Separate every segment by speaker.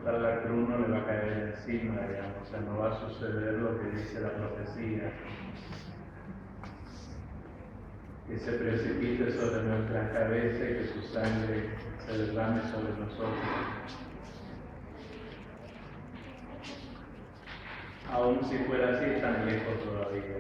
Speaker 1: Para la cruz no le va a caer encima, digamos, o sea, no va a suceder lo que dice la profecía, que se precipite sobre nuestras cabezas y que su sangre se derrame sobre nosotros. Aún si fuera así, tan lejos todavía.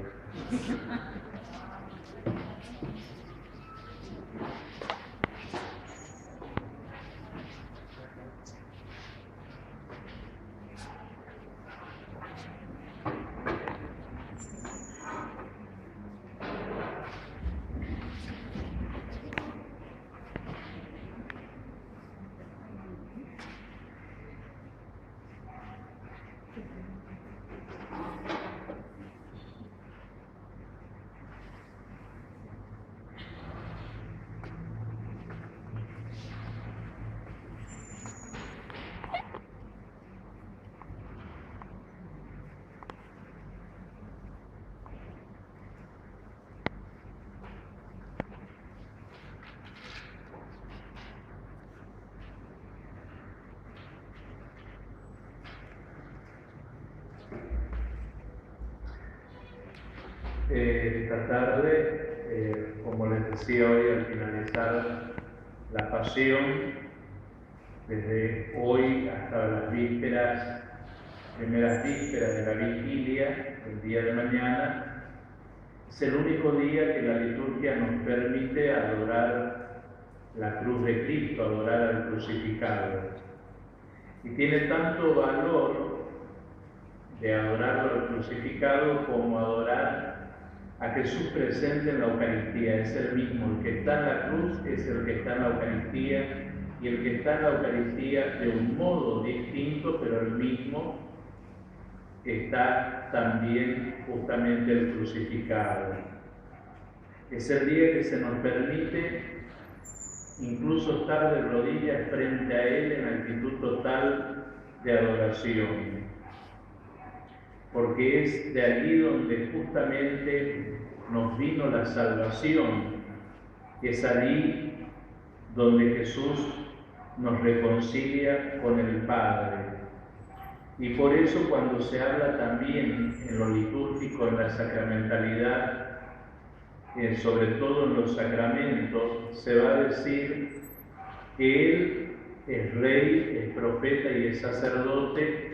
Speaker 1: Esta tarde, como les decía hoy al finalizar la pasión, desde hoy hasta las vísperas, primeras vísperas de la vigilia, el día de mañana, es el único día que la liturgia nos permite adorar la cruz de Cristo, adorar al crucificado. Y tiene tanto valor de adorarlo al crucificado como adorar a Jesús presente en la Eucaristía. Es el mismo, el que está en la cruz es el que está en la Eucaristía, y el que está en la Eucaristía de un modo distinto, pero el mismo, está también justamente el crucificado. Es el día que se nos permite incluso estar de rodillas frente a Él en actitud total de adoración, porque es de allí donde justamente nos vino la salvación, es allí donde Jesús nos reconcilia con el Padre. Y por eso cuando se habla también en lo litúrgico, en la sacramentalidad, sobre todo en los sacramentos, se va a decir que Él es Rey, es profeta y es sacerdote,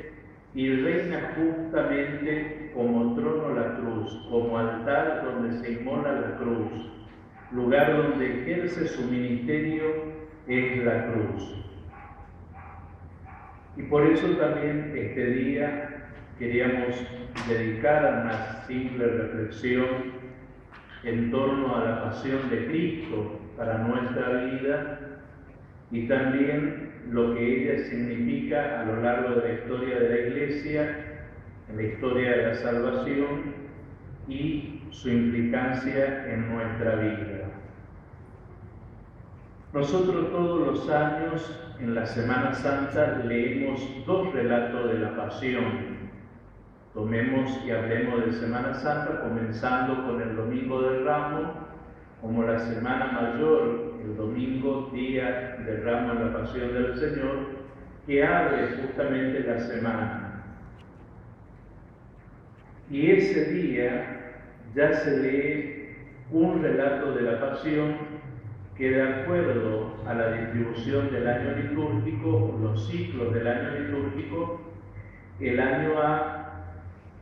Speaker 1: y reina justamente como trono la cruz, como altar donde se inmola la cruz, lugar donde ejerce su ministerio es la cruz. Y por eso también este día queríamos dedicar a una simple reflexión en torno a la pasión de Cristo para nuestra vida y también lo que ella significa a lo largo de la historia de la Iglesia, en la historia de la salvación y su implicancia en nuestra vida. Nosotros todos los años en la Semana Santa leemos dos relatos de la Pasión. Tomemos y hablemos de Semana Santa, comenzando con el Domingo de Ramos, como la Semana Mayor, el domingo, día de Ramos en la Pasión del Señor, que abre justamente la semana. Y ese día ya se lee un relato de la Pasión que, de acuerdo a la distribución del año litúrgico, los ciclos del año litúrgico, el año A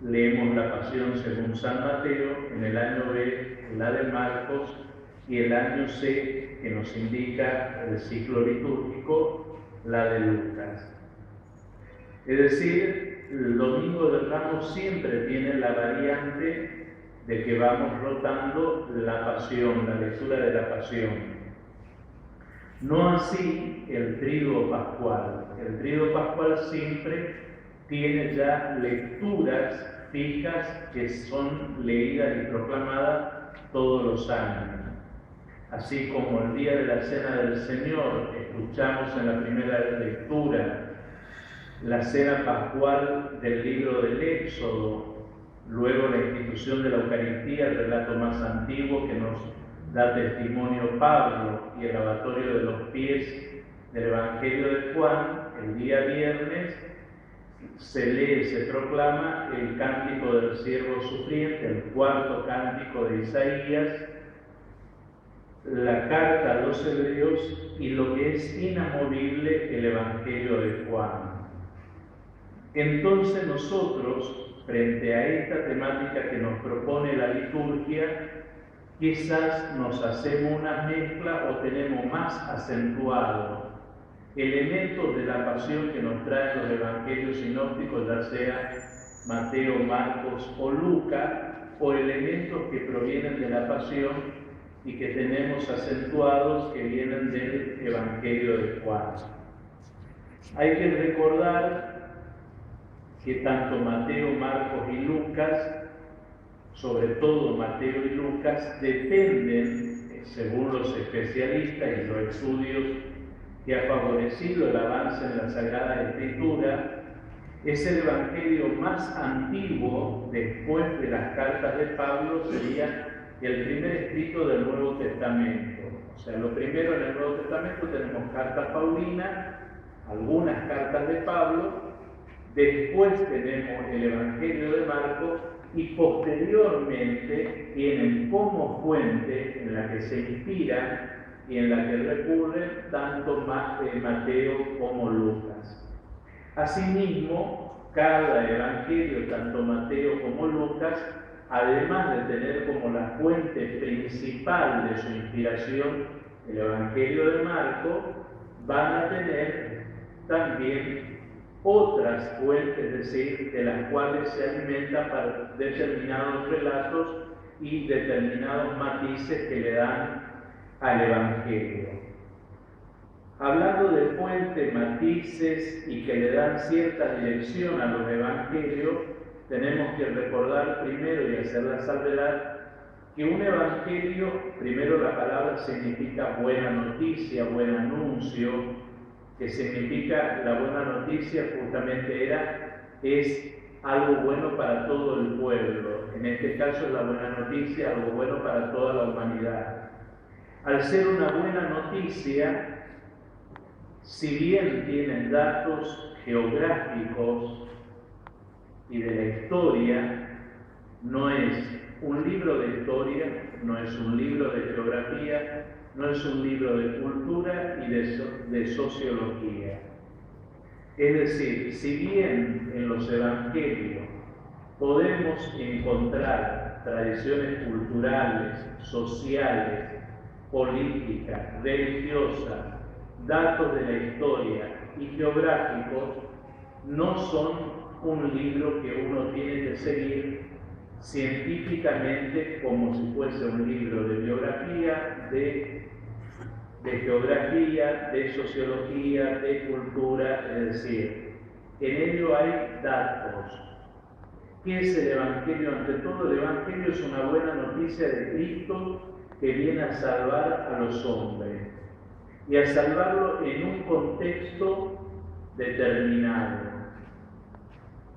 Speaker 1: leemos la Pasión según San Mateo, en el año B la de Marcos, y el año C, que nos indica el ciclo litúrgico, la de Lucas. Es decir, el Domingo de Ramos siempre tiene la variante de que vamos rotando la Pasión, la lectura de la Pasión. No así el Tríduo Pascual. El Tríduo Pascual siempre tiene ya lecturas fijas que son leídas y proclamadas todos los años. Así como el día de la Cena del Señor escuchamos en la primera lectura la cena pascual del libro del Éxodo, luego la institución institución de la Eucaristía, el relato más antiguo que nos da testimonio Pablo, y el lavatorio de los pies del Evangelio de Juan, el día viernes, se lee, se proclama el cántico del siervo sufriente, el cuarto cántico de Isaías, la carta a los hebreos y lo que es inamovible, el Evangelio de Juan. Entonces nosotros, frente a esta temática que nos propone la liturgia, quizás nos hacemos una mezcla o tenemos más acentuado elementos de la pasión que nos traen los evangelios sinópticos, ya sea Mateo, Marcos o Lucas, o elementos que provienen de la pasión y que tenemos acentuados que vienen del Evangelio de Juan. Hay que recordar que tanto Mateo, Marcos y Lucas, sobre todo Mateo y Lucas, dependen, según los especialistas y los estudios que ha favorecido el avance en la Sagrada Escritura, es el evangelio más antiguo después de las cartas de Pablo, sería el primer escrito del Nuevo Testamento. O sea, lo primero en el Nuevo Testamento tenemos cartas paulinas, algunas cartas de Pablo, después tenemos el Evangelio de Marcos y posteriormente tienen como fuente en la que se inspiran y en la que recurren tanto Mateo como Lucas. Asimismo, cada evangelio, tanto Mateo como Lucas, además de tener como la fuente principal de su inspiración el Evangelio de Marcos, van a tener también otras fuentes, es decir, de las cuales se alimentan para determinados relatos y determinados matices que le dan al Evangelio. Hablando de fuentes, matices y que le dan cierta dirección a los evangelios, tenemos que recordar primero y hacer la salvedad que un evangelio, primero la palabra significa buena noticia, buen anuncio, que significa la buena noticia justamente es algo bueno para todo el pueblo. En este caso es la buena noticia, algo bueno para toda la humanidad. Al ser una buena noticia, si bien tienen datos geográficos y de la historia, no es un libro de historia, no es un libro de geografía, no es un libro de cultura y de sociología. Es decir, si bien en los evangelios podemos encontrar tradiciones culturales, sociales, políticas, religiosas, datos de la historia y geográficos, no son un libro que uno tiene que seguir científicamente como si fuese un libro de biografía, de geografía, de sociología, de cultura, es decir, en ello hay datos. ¿Qué es el Evangelio? Ante todo, el Evangelio es una buena noticia de Cristo que viene a salvar a los hombres y a salvarlo en un contexto determinado,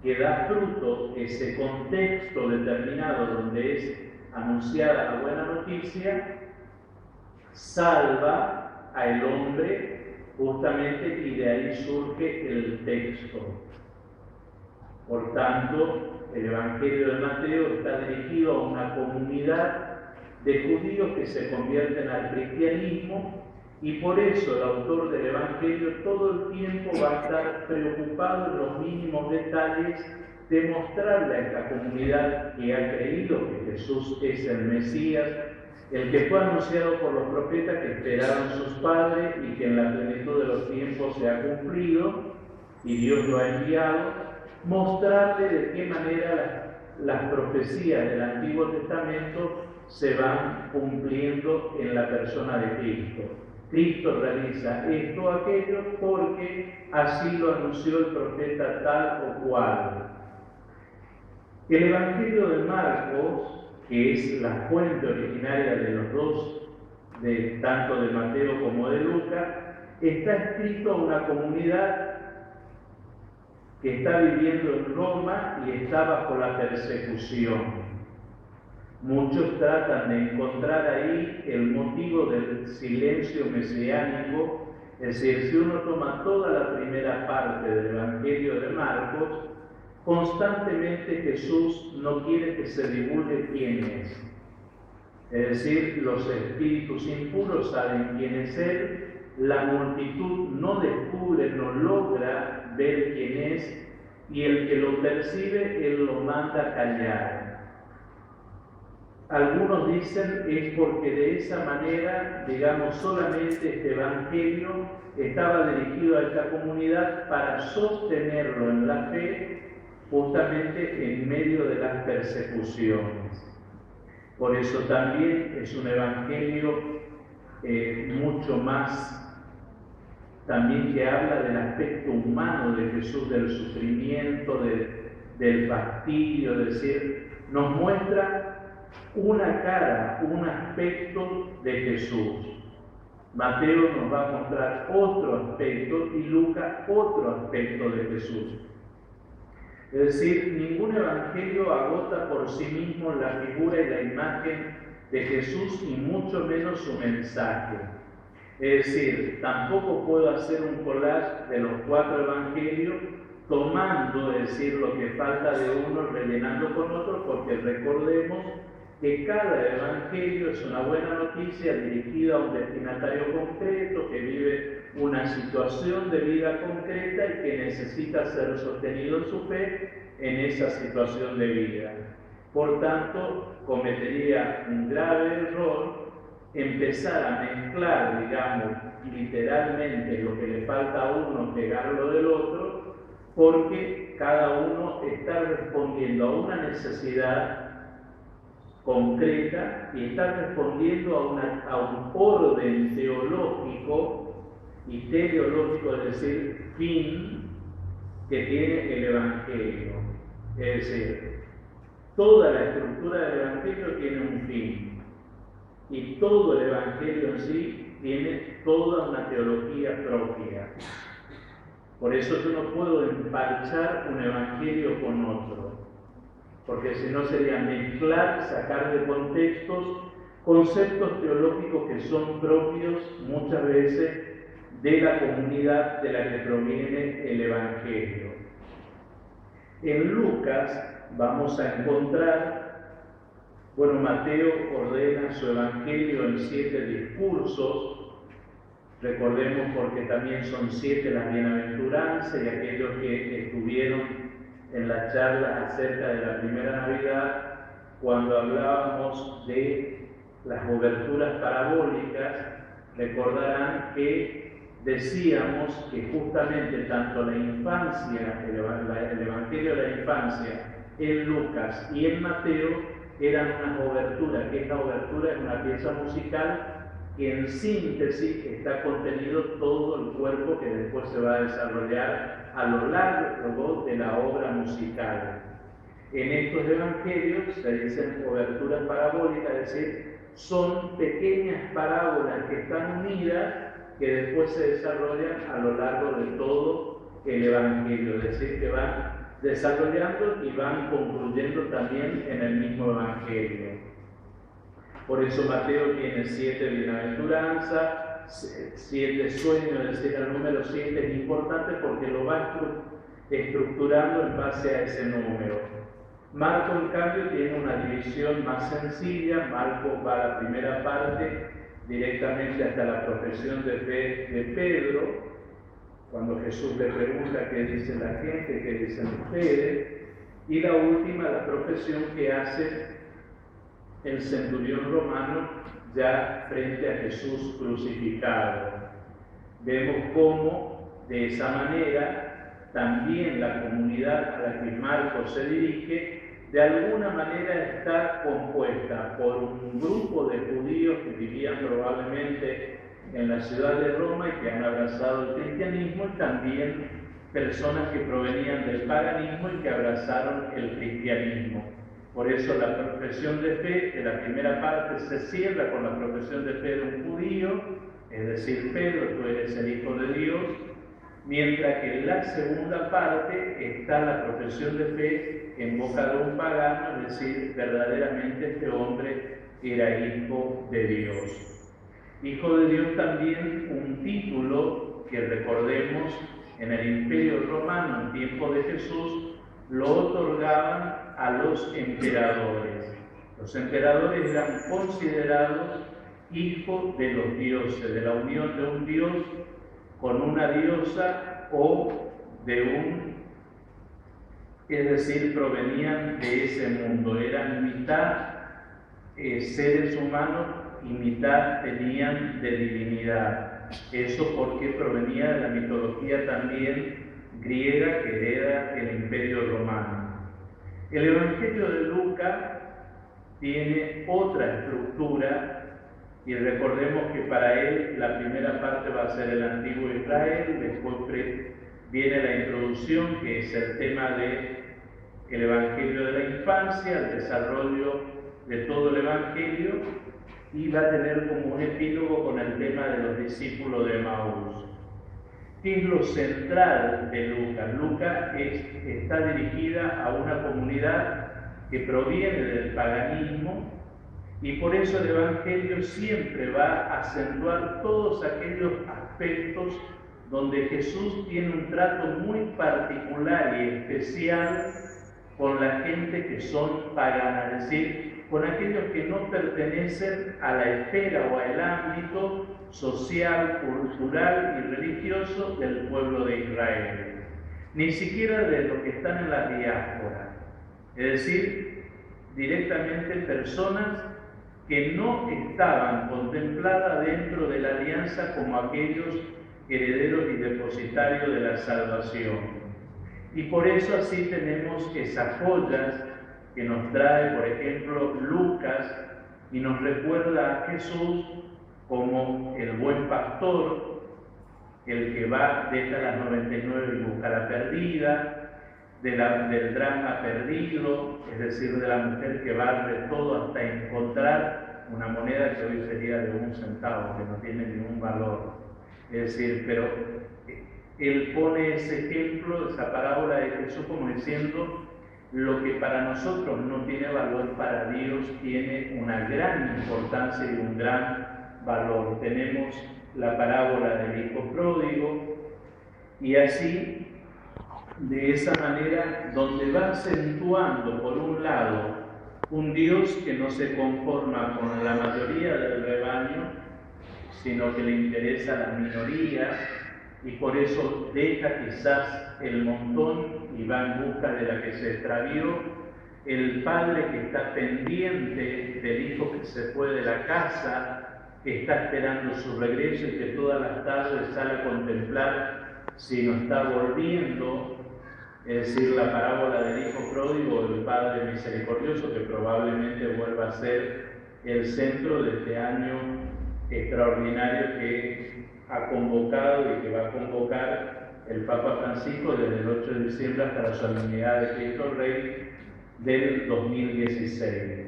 Speaker 1: que da fruto ese contexto determinado donde es anunciada la buena noticia, salva al hombre justamente, y de ahí surge el texto. Por tanto, el Evangelio de Mateo está dirigido a una comunidad de judíos que se convierten al cristianismo, y por eso el autor del Evangelio todo el tiempo va a estar preocupado en los mínimos detalles de mostrarle a esta comunidad que ha creído que Jesús es el Mesías, el que fue anunciado por los profetas que esperaban sus padres y que en la plenitud de los tiempos se ha cumplido y Dios lo ha enviado, mostrarle de qué manera las profecías del Antiguo Testamento se van cumpliendo en la persona de Cristo. Cristo realiza esto o aquello porque así lo anunció el profeta tal o cual. El Evangelio de Marcos, que es la fuente originaria de los dos, tanto de Mateo como de Lucas, está escrito a una comunidad que está viviendo en Roma y está bajo la persecución. Muchos tratan de encontrar ahí el motivo del silencio mesiánico, es decir, si uno toma toda la primera parte del Evangelio de Marcos, constantemente Jesús no quiere que se divulgue quién es. Es decir, los espíritus impuros saben quién es Él, la multitud no descubre, no logra ver quién es, y el que lo percibe, Él lo manda callar. Algunos dicen es porque de esa manera, digamos, solamente este Evangelio estaba dirigido a esta comunidad para sostenerlo en la fe, justamente en medio de las persecuciones. Por eso también es un Evangelio mucho más, también que habla del aspecto humano de Jesús, del sufrimiento, del fastidio, es decir, nos muestra una cara, un aspecto de Jesús. Mateo nos va a mostrar otro aspecto y Lucas otro aspecto de Jesús. Es decir, ningún evangelio agota por sí mismo la figura y la imagen de Jesús y mucho menos su mensaje. Es decir, tampoco puedo hacer un collage de los 4 evangelios tomando, es decir, lo que falta de uno, rellenando con otro, porque recordemos que cada evangelio es una buena noticia dirigida a un destinatario concreto que vive una situación de vida concreta y que necesita ser sostenido en su fe en esa situación de vida. Por tanto, cometería un grave error empezar a mezclar, digamos, literalmente lo que le falta a uno, pegarlo del otro, porque cada uno está respondiendo a una necesidad concreta y está respondiendo a un orden teológico y teleológico, es decir, fin que tiene el Evangelio. Es decir, toda la estructura del Evangelio tiene un fin y todo el Evangelio en sí tiene toda una teología propia. Por eso yo no puedo empalchar un Evangelio con otro, porque si no sería mezclar, sacar de contextos conceptos teológicos que son propios muchas veces de la comunidad de la que proviene el Evangelio. En Lucas vamos a encontrar, Mateo ordena su Evangelio en 7 discursos. Recordemos porque también son 7 las bienaventuranzas y aquellos que estuvieron en la charla acerca de la primera Navidad, cuando hablábamos de las oberturas parabólicas, recordarán que decíamos que justamente tanto la infancia, el Evangelio de la infancia en Lucas y en Mateo eran unas oberturas, que esta obertura es una pieza musical que en síntesis está contenido todo el cuerpo que después se va a desarrollar a lo largo de la obra musical. En estos evangelios se dicen oberturas parabólicas, es decir, son pequeñas parábolas que están unidas que después se desarrollan a lo largo de todo el evangelio, es decir, que van desarrollando y van concluyendo también en el mismo evangelio. Por eso Mateo tiene 7 bienaventuranzas, 7 sueños, es decir, el número 7 es importante porque lo va estructurando en base a ese número. Marco, en cambio, tiene una división más sencilla. Marco va a la primera parte directamente hasta la profesión de fe de Pedro, cuando Jesús le pregunta qué dice la gente, qué dicen ustedes, y la última, la profesión que hace el centurión romano ya frente a Jesús crucificado. Vemos cómo de esa manera también la comunidad a la que Marcos se dirige de alguna manera está compuesta por un grupo de judíos que vivían probablemente en la ciudad de Roma y que han abrazado el cristianismo, y también personas que provenían del paganismo y que abrazaron el cristianismo. Por eso la profesión de fe de la primera parte se cierra con la profesión de fe de un judío, es decir, Pedro, tú eres el Hijo de Dios, mientras que en la segunda parte está la profesión de fe en boca de un pagano, es decir, verdaderamente este hombre era hijo de Dios. Hijo de Dios también un título que recordemos en el Imperio Romano en tiempo de Jesús lo otorgaban a los emperadores. Los emperadores eran considerados hijos de los dioses, de la unión de un dios con una diosa o de es decir, provenían de ese mundo, eran mitad seres humanos y mitad tenían de divinidad. Eso porque provenía de la mitología también griega que hereda el Imperio Romano. El Evangelio de Lucas tiene otra estructura y recordemos que para él la primera parte va a ser el antiguo Israel, después viene la introducción, que es el tema del Evangelio de la infancia, el desarrollo de todo el Evangelio, y va a tener como un epílogo con el tema de los discípulos de Emaús. ¿Qué es lo central de Lucas? Lucas está dirigida a una comunidad que proviene del paganismo, y por eso el Evangelio siempre va a acentuar todos aquellos aspectos donde Jesús tiene un trato muy particular y especial con la gente que son paganas, es decir, con aquellos que no pertenecen a la esfera o al ámbito social, cultural y religioso del pueblo de Israel, ni siquiera de los que están en la diáspora, es decir, directamente personas que no estaban contempladas dentro de la alianza como aquellos herederos y depositarios de la salvación. Y por eso así tenemos esas joyas que nos trae, por ejemplo, Lucas, y nos recuerda a Jesús como el buen pastor, el que va, deja las 99 y busca la perdida, del drama perdido, es decir, de la mujer que barre todo hasta encontrar una moneda que hoy sería de 1 centavo, que no tiene ningún valor. Es decir, pero él pone ese ejemplo, esa parábola de Jesús como diciendo, lo que para nosotros no tiene valor, para Dios tiene una gran importancia y un gran valor. Tenemos la parábola del hijo pródigo, y así, de esa manera, donde va acentuando, por un lado, un Dios que no se conforma con la mayoría del rebaño, sino que le interesa a la minoría, y por eso deja quizás el montón y va en busca de la que se extravió, el padre que está pendiente del hijo que se fue de la casa, que está esperando su regreso y que todas las tardes sale a contemplar si no está volviendo, es decir, la parábola del hijo pródigo, el padre misericordioso, que probablemente vuelva a ser el centro de este año extraordinario que ha convocado y que va a convocar el Papa Francisco desde el 8 de diciembre hasta la solemnidad de Cristo Rey del 2016,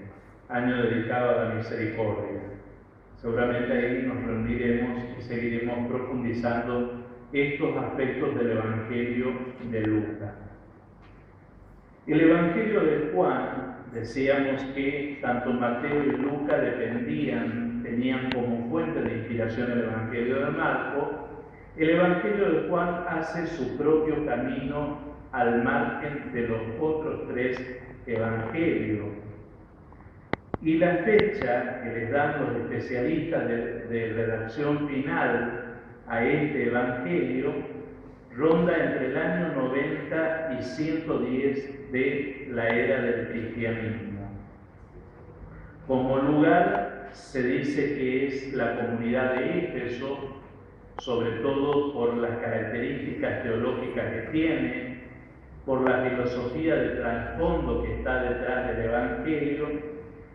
Speaker 1: año dedicado a la misericordia. Seguramente ahí nos reuniremos y seguiremos profundizando estos aspectos del Evangelio de Lucas. El Evangelio de Juan, decíamos que tanto Mateo y Lucas tenían como fuente de inspiración el Evangelio de Marcos. El Evangelio de Juan hace su propio camino al margen de los otros 3 evangelios. Y la fecha que les dan los especialistas de redacción final a este evangelio ronda entre el año 90 y 110 de la era del cristianismo. Como lugar se dice que es la comunidad de Éfeso, sobre todo por las características teológicas que tiene, por la filosofía de trasfondo que está detrás del evangelio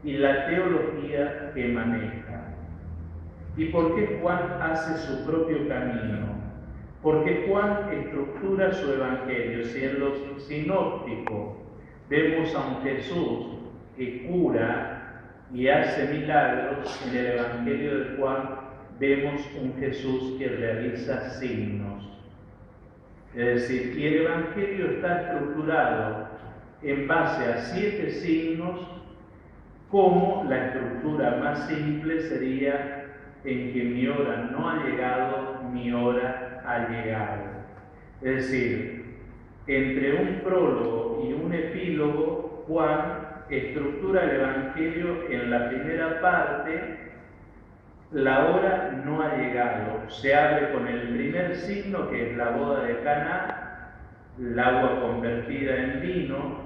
Speaker 1: y la teología que maneja. ¿Y por qué Juan hace su propio camino? Porque Juan estructura su evangelio. Si en los sinópticos vemos a un Jesús que cura y hace milagros, en el evangelio de Juan vemos un Jesús que realiza signos. Es decir, y el evangelio está estructurado en base a 7 signos, como la estructura más simple sería en que mi hora no ha llegado, mi hora ha llegado. Es decir, entre un prólogo y un epílogo, Juan estructura el Evangelio en la primera parte. La hora no ha llegado. Se abre con el primer signo, que es la boda de Caná, el agua convertida en vino,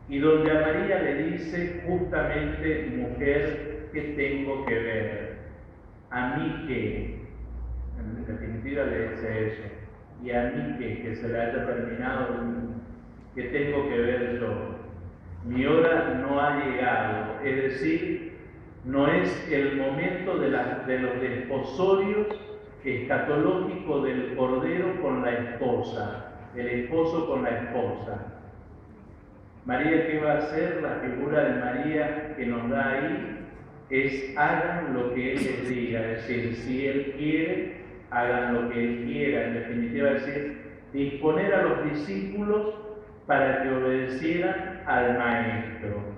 Speaker 1: y donde a María le dice justamente: mujer, ¿qué tengo que ver? ¿A mí qué? En definitiva le dice eso. ¿Y a mí qué? Que se le haya terminado, ¿qué tengo que ver yo? Mi hora no ha llegado. Es decir, no es el momento de los desposorios escatológicos del cordero con la esposa, el esposo con la esposa. María, ¿qué va a hacer? La figura de María que nos da ahí es: hagan lo que Él les diga. Es decir, si Él quiere, hagan lo que Él quiera. En definitiva, es decir, disponer a los discípulos para que obedecieran al Maestro.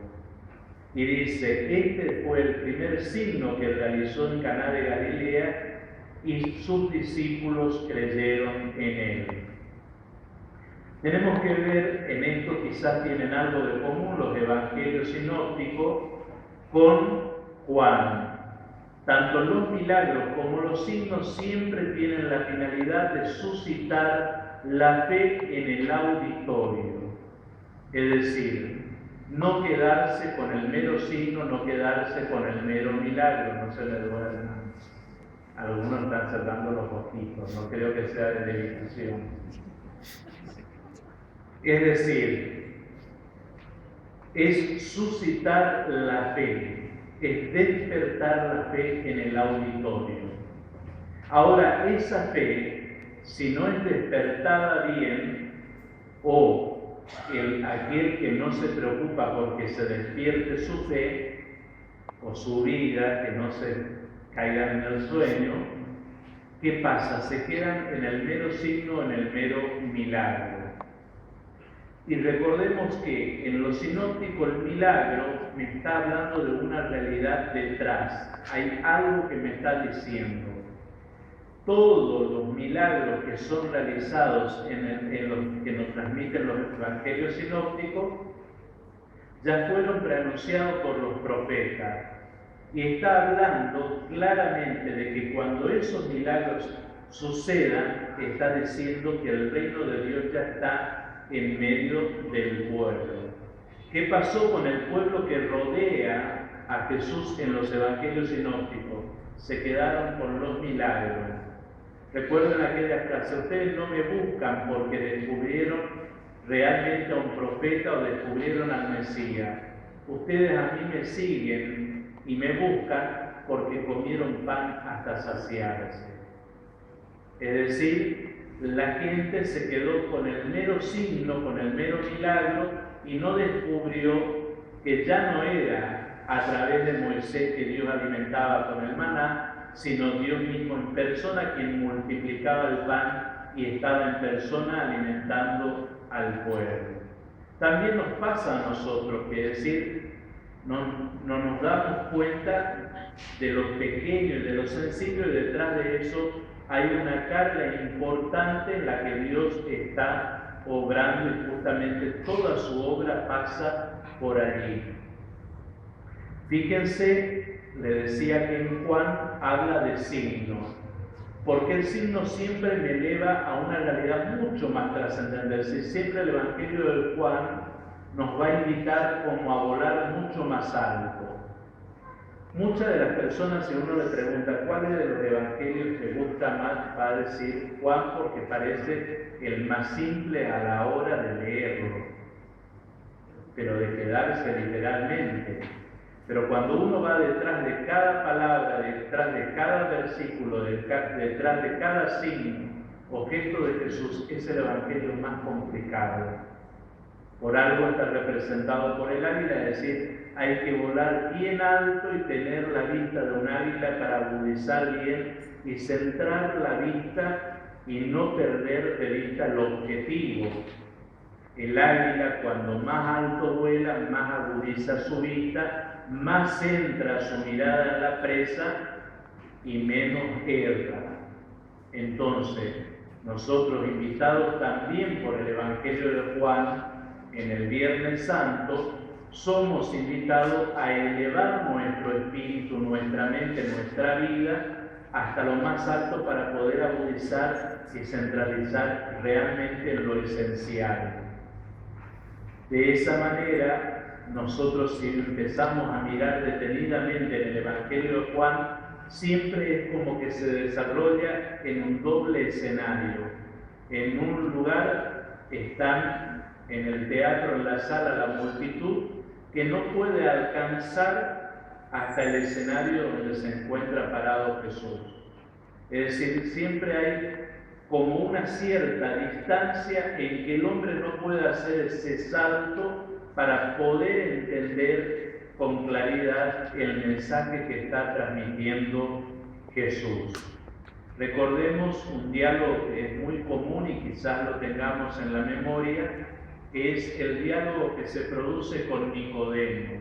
Speaker 1: Y dice: este fue el primer signo que realizó en Caná de Galilea, y sus discípulos creyeron en Él. Tenemos que ver, en esto quizás tienen algo de común los evangelios sinópticos con Juan. Tanto los milagros como los signos siempre tienen la finalidad de suscitar la fe en el auditorio. Es decir, no quedarse con el mero signo, no quedarse con el mero milagro. No se le duerman. Algunos están cerrando los ojitos, no creo que sea de levitación. Es decir, es suscitar la fe, es despertar la fe en el auditorio. Ahora, esa fe, si no es despertada bien, o aquel que no se preocupa porque se despierte su fe, o su vida, que no se caiga en el sueño, ¿qué pasa? Se quedan en el mero signo, en el mero milagro. Y recordemos que en lo sinóptico el milagro me está hablando de una realidad detrás. Hay algo que me está diciendo. Todos los milagros que son realizados en los que nos transmiten los evangelios sinópticos ya fueron preanunciados por los profetas. Y está hablando claramente de que cuando esos milagros sucedan, está diciendo que el reino de Dios ya está en medio del pueblo. ¿Qué pasó con el pueblo que rodea a Jesús en los evangelios sinópticos? Se quedaron con los milagros. Recuerden aquella frase: ustedes no me buscan porque descubrieron realmente a un profeta o descubrieron al Mesías. Ustedes a mí me siguen y me buscan porque comieron pan hasta saciarse. Es decir, la gente se quedó con el mero signo, con el mero milagro, y no descubrió que ya no era a través de Moisés que Dios alimentaba con el maná, sino Dios mismo en persona quien multiplicaba el pan y estaba en persona alimentando al pueblo. También nos pasa a nosotros, que decir, no nos damos cuenta de lo pequeño y de lo sencillo, y detrás de eso hay una carga importante en la que Dios está obrando, y justamente toda su obra pasa por allí. Fíjense, le decía que en Juan habla de signos, porque el signo siempre me eleva a una realidad mucho más trascendente. Siempre el Evangelio de Juan nos va a invitar como a volar mucho más alto. Muchas de las personas, si uno le pregunta cuál de los evangelios te gusta más, va a decir Juan, porque parece el más simple a la hora de leerlo, pero de quedarse literalmente. Pero cuando uno va detrás de cada palabra, detrás de cada versículo, detrás de cada signo o gesto de Jesús, es el evangelio más complicado. Por algo está representado por el águila, es decir, hay que volar bien alto y tener la vista de un águila para agudizar bien y centrar la vista y no perder de vista el objetivo. el águila cuando más alto vuela, más agudiza su vista, más centra su mirada en la presa y menos erra. Entonces, nosotros invitados también por el Evangelio de Juan, en el Viernes Santo, somos invitados a elevar nuestro espíritu, nuestra mente, nuestra vida hasta lo más alto para poder agudizar y centralizar realmente en lo esencial. De esa manera, nosotros si empezamos a mirar detenidamente en el Evangelio de Juan, siempre es como que se desarrolla en un doble escenario. En un lugar están en el teatro, en la sala, la multitud que no puede alcanzar hasta el escenario donde se encuentra parado Jesús. Es decir, siempre hay como una cierta distancia en que el hombre no puede hacer ese salto para poder entender con claridad el mensaje que está transmitiendo Jesús. Recordemos un diálogo que es muy común y quizás lo tengamos en la memoria, que es el diálogo que se produce con Nicodemo.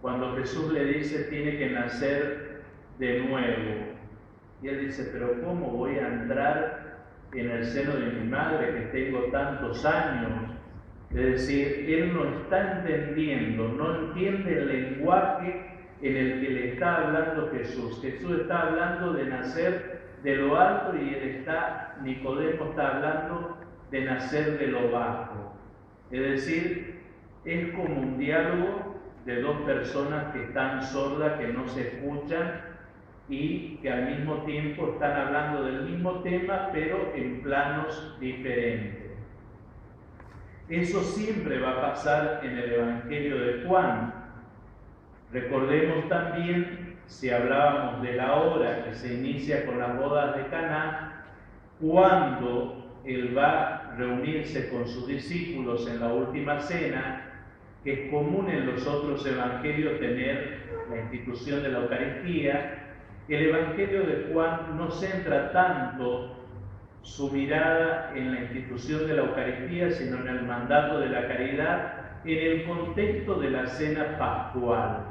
Speaker 1: Cuando Jesús le dice tiene que nacer de nuevo. Y él dice, pero ¿cómo voy a entrar en el seno de mi madre que tengo tantos años? Es decir, él no está entendiendo, no entiende el lenguaje en el que le está hablando Jesús. Jesús está hablando de nacer de lo alto y Nicodemo está hablando de nacer de lo bajo. Es decir, es como un diálogo de dos personas que están sordas, que no se escuchan y que al mismo tiempo están hablando del mismo tema, pero en planos diferentes. Eso siempre va a pasar en el Evangelio de Juan. Recordemos también, si hablábamos de la hora que se inicia con las bodas de Caná, cuando él va a reunirse con sus discípulos en la última cena, que es común en los otros evangelios tener la institución de la Eucaristía. El Evangelio de Juan no centra tanto su mirada en la institución de la Eucaristía, sino en el mandato de la caridad, en el contexto de la cena pascual.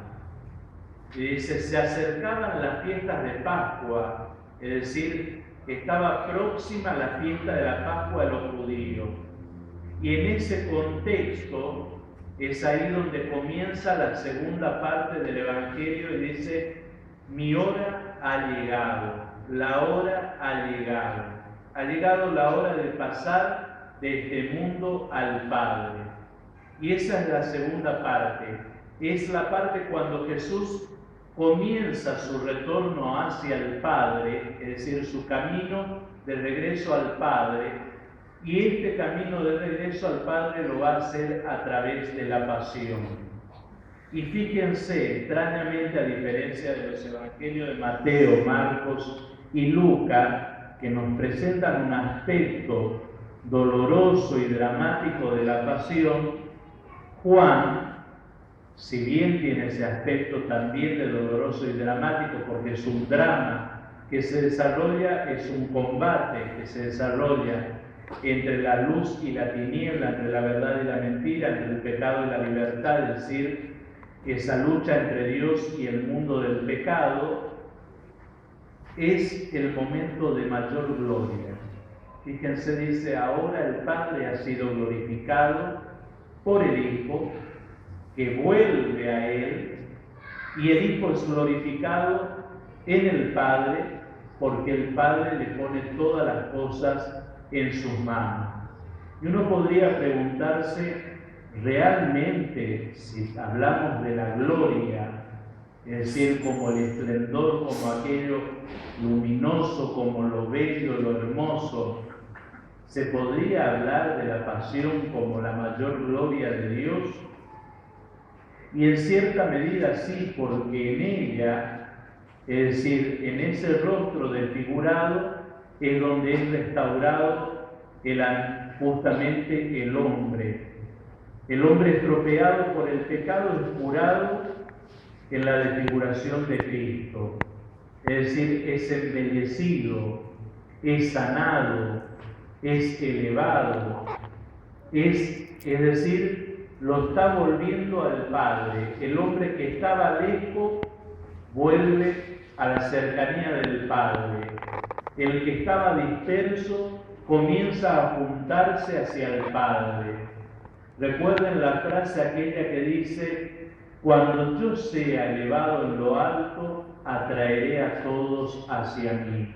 Speaker 1: Y dice, se acercaban las fiestas de Pascua, es decir, estaba próxima la fiesta de la Pascua de los judíos. Y en ese contexto es ahí donde comienza la segunda parte del Evangelio y dice, mi hora ha llegado, la hora ha llegado. Ha llegado la hora de pasar de este mundo al Padre. Y esa es la segunda parte. Es la parte cuando Jesús comienza su retorno hacia el Padre, es decir, su camino de regreso al Padre. Y este camino de regreso al Padre lo va a hacer a través de la pasión. Y fíjense, extrañamente, a diferencia de los evangelios de Mateo, Marcos y Lucas, que nos presentan un aspecto doloroso y dramático de la pasión, Juan, si bien tiene ese aspecto también de doloroso y dramático, porque es un drama que se desarrolla, es un combate que se desarrolla entre la luz y la tiniebla, entre la verdad y la mentira, entre el pecado y la libertad, es decir, esa lucha entre Dios y el mundo del pecado, es el momento de mayor gloria. Fíjense, dice, ahora el Padre ha sido glorificado por el Hijo, que vuelve a Él, y el Hijo es glorificado en el Padre, porque el Padre le pone todas las cosas en sus manos. Y uno podría preguntarse, realmente, si hablamos de la gloria, es decir, como el esplendor, como aquello luminoso, como lo bello, lo hermoso, ¿se podría hablar de la pasión como la mayor gloria de Dios? Y en cierta medida sí, porque en ella, es decir, en ese rostro desfigurado, es donde es restaurado justamente el hombre. El hombre estropeado por el pecado es curado en la desfiguración de Cristo. Es decir, es embellecido, es sanado, es elevado. Es decir, lo está volviendo al Padre. El hombre que estaba lejos vuelve a la cercanía del Padre. El que estaba disperso comienza a apuntarse hacia el Padre. Recuerden la frase aquella que dice: cuando yo sea elevado en lo alto, atraeré a todos hacia mí.